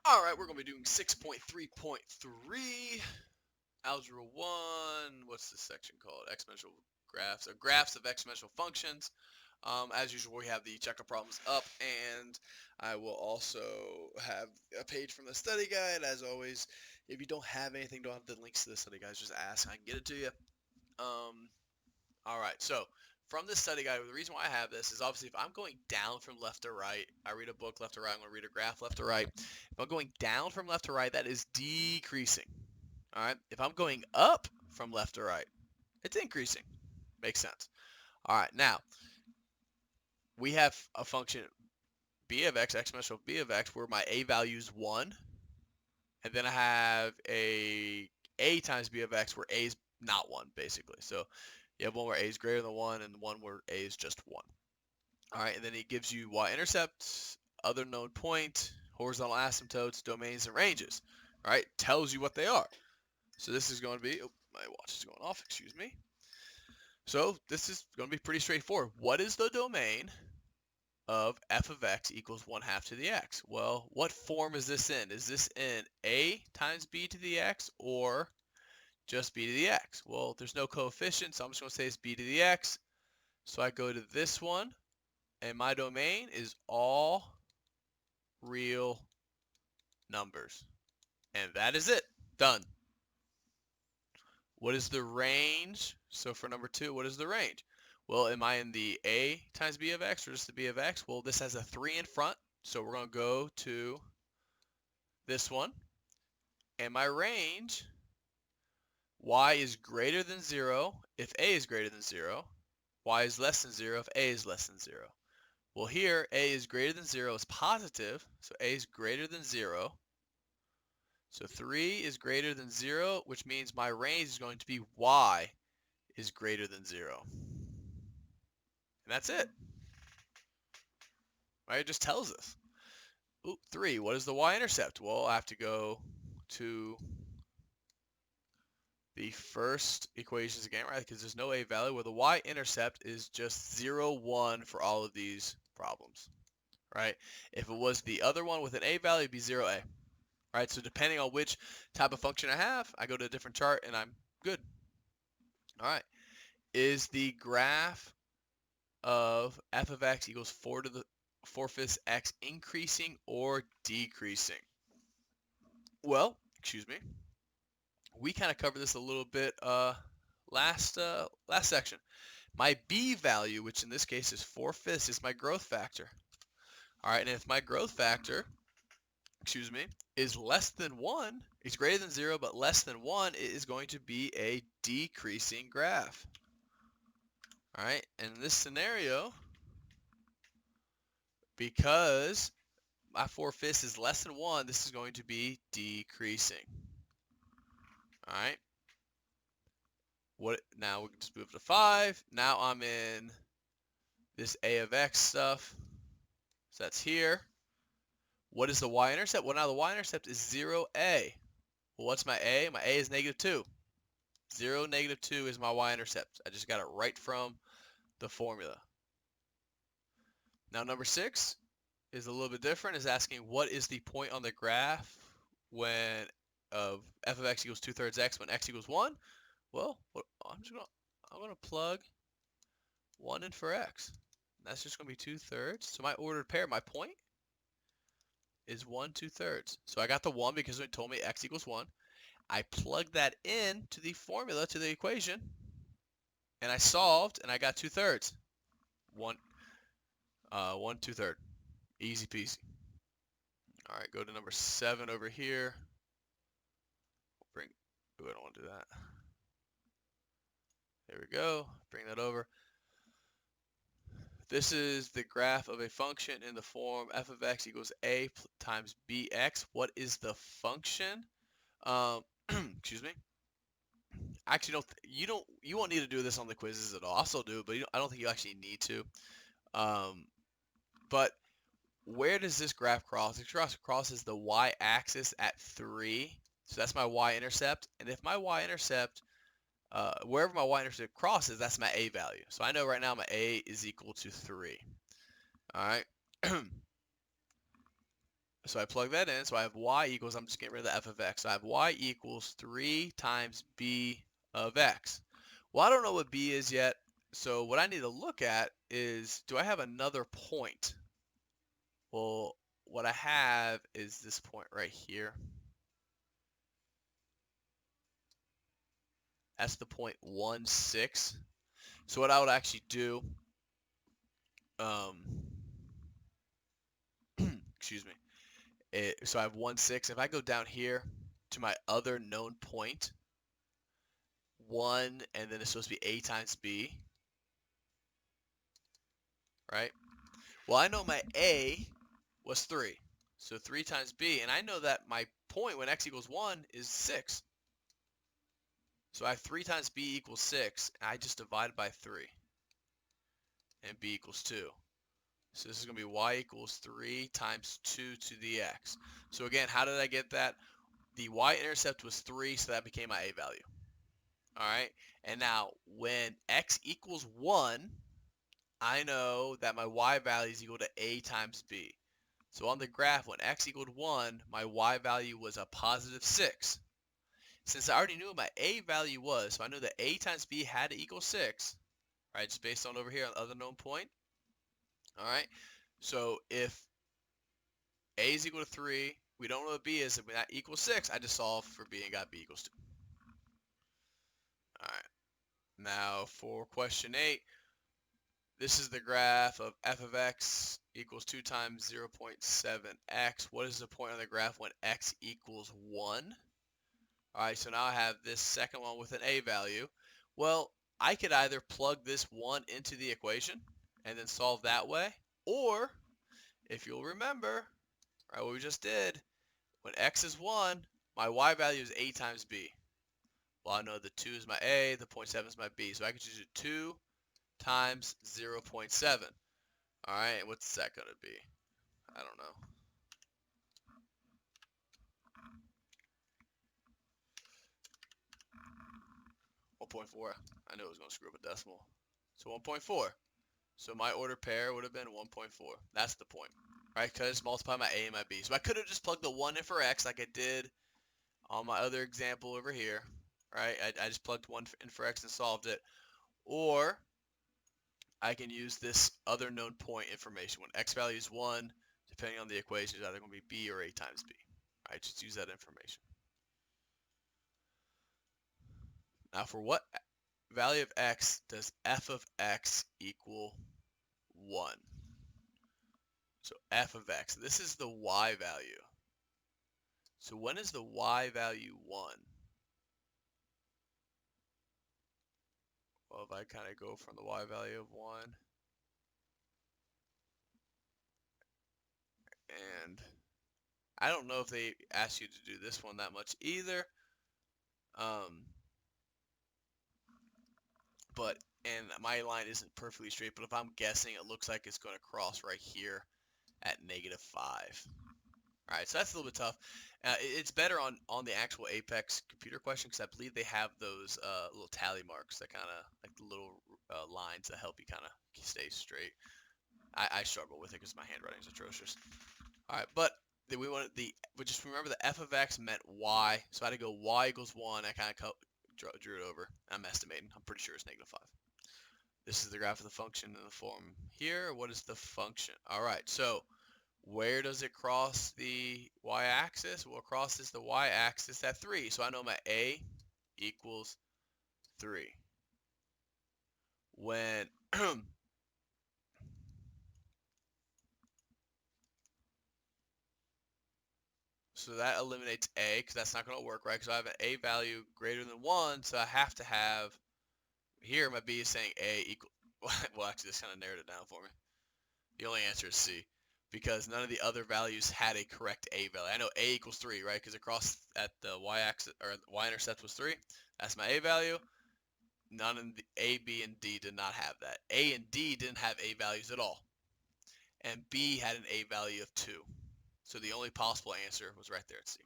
Alright, we're going to be doing 6.3.3, Algebra 1, what's this section called? Exponential graphs, or graphs of exponential functions. As usual, we have the checker problems up, and I will also have a page from the study guide. As always, if you don't have anything, don't have the links to the study guides, just ask, I can get it to you. Alright, so from this study guide, the reason why I have this is obviously if I'm going down from left to right, I read a book left to right, I'm going to read a graph left to right. If I'm going down from left to right, that is decreasing. Alright, if I'm going up from left to right, it's increasing. Makes sense. Alright, now, we have a function b of x, exponential b of x, where my a value is 1. And then I have a times b of x where a is not 1, basically. So you have one where a is greater than 1 and one where a is just 1. Alright, and then it gives you y-intercept, other known point, horizontal asymptotes, domains, and ranges. Alright, tells you what they are. So this is going to be, oh, my watch is going off, excuse me. So this is going to be pretty straightforward. What is the domain of f of x equals 1/2 to the x? Well, what form is this in? Is this in a times b to the x or just b to the x? Well, there's no coefficient, so I'm just going to say it's b to the x. So I go to this one, and my domain is all real numbers. And that is it. Done. What is the range? So for number 2, what is the range? Well, am I in the a times b of x or just the b of x? Well, this has a 3 in front, so we're going to go to this one. And my range, y is greater than 0 if a is greater than 0. Y is less than 0 if a is less than 0. Well, here, a is greater than 0 is positive, so a is greater than 0. So 3 is greater than 0, which means my range is going to be y is greater than 0. And that's it. Right? It just tells us. Ooh, 3, what is the y-intercept? Well, I have to go to the first equations again, right? Because there's no a value, where the y-intercept is just 0, 1 for all of these problems, right? If it was the other one with an a value, it'd be 0a. Right, so depending on which type of function I have, I go to a different chart and I'm good. All right, is the graph of f of x equals 4 to the 4/5 x increasing or decreasing? Well, excuse me, we kind of covered this a little bit last section. My b value, which in this case is 4/5, is my growth factor. All right, and if my growth factor, excuse me, is less than 1, it's greater than 0, but less than 1, it is going to be a decreasing graph. All right, and in this scenario, because my 4/5 is less than 1, this is going to be decreasing. All right. Now we can just move to 5. Now I'm in this a of x stuff. So that's here. What is the y-intercept? Well, now the y-intercept is 0a. Well, what's my a? My a is -2. 0, -2 is my y-intercept. I just got it right from the formula. Now number 6 is a little bit different. It's asking what is the point on the graph when f of x equals 2/3 x when x equals 1? Well, I'm gonna plug 1 in for x. That's just gonna be 2/3. So my ordered pair, my point, is 1 2/3. So I got the 1 because it told me x equals 1. I plugged that in to the formula, to the equation, and I solved, and I got 2/3. 1 2/3. Easy peasy. All right, go to number 7 over here. I don't want to do that. There we go. Bring that over. This is the graph of a function in the form f of x equals a times bx. What is the function? Excuse me. Actually, you won't need to do this on the quizzes at all. I'll still do it, but I don't think you actually need to. But where does this graph cross? It crosses the y-axis at 3. So that's my y-intercept. And if my y-intercept, wherever my y-intercept crosses, that's my a value. So I know right now my a is equal to 3. All right. So I plug that in. So I have y equals, I'm just getting rid of the f of x. So I have y equals 3 times b of x. Well, I don't know what b is yet. So what I need to look at is, do I have another point? Well, what I have is this point right here. That's the point 1, 6. So what I would actually do, excuse me, so I have 1, 6. If I go down here to my other known point, 1, and then it's supposed to be a times b, right? Well, I know my a was 3. So 3 times b, and I know that my point when x equals 1 is 6. So I have 3 times b equals 6, and I just divide by 3, and b equals 2. So this is going to be y equals 3 times 2 to the x. So again, how did I get that? The y-intercept was 3, so that became my a value. All right, and now when x equals 1, I know that my y value is equal to a times b. So on the graph, when x equaled 1, my y value was a positive 6. Since I already knew what my a value was, so I knew that a times b had to equal 6, right, just based on over here on the other known point. All right, so if a is equal to 3, we don't know what b is, and when that equals 6, I just solve for b and got b equals 2. All right, now for question 8, this is the graph of f of x equals 2 times 0.7x. What is the point on the graph when x equals 1? All right, so now I have this second one with an a value. Well, I could either plug this 1 into the equation and then solve that way, or if you'll remember, right, what we just did, when x is 1, my y value is a times b. Well, I know the 2 is my a, the 0.7 is my b, so I can just do 2 times 0.7. All right, and what's that going to be? I don't know. .4. I knew it was going to screw up a decimal. So 1.4. So my order pair would have been 1.4. That's the point, right? Because I just multiply my a and my b. So I could have just plugged the 1 in for x like I did on my other example over here, right? I just plugged 1 in for x and solved it. Or I can use this other known point information. When x value is 1, depending on the equation, it's either going to be b or a times b. Right? Just use that information. Now for what value of x does f of x equal 1? So f of x. This is the y value. So when is the y value 1? Well, if I kind of go from the y value of 1, and I don't know if they ask you to do this one that much either, and my line isn't perfectly straight, but if I'm guessing, it looks like it's going to cross right here at -5. All right, so that's a little bit tough. It's better on the actual Apex computer question because I believe they have those little tally marks that kind of like the little lines that help you kind of stay straight. I struggle with it because my handwriting is atrocious. All right, but we just remember the f of x meant y, so I had to go y equals 1. I kind of drew it over. I'm estimating. I'm pretty sure it's -5. This is the graph of the function in the form here. What is the function? All right, so where does it cross the y-axis? Well, it crosses the y-axis at 3. So I know my a equals 3. When so that eliminates a because that's not going to work, right? Because I have an a value greater than 1, so I have to have here my b is saying a equal. Well, actually, this kind of narrowed it down for me. The only answer is C, because none of the other values had a correct a value. I know a equals 3, right? Because across at the y-axis or y-intercept was 3. That's my a value. None of the A, B, and D did not have that. A and D didn't have a values at all, and B had an a value of 2. So the only possible answer was right there at C.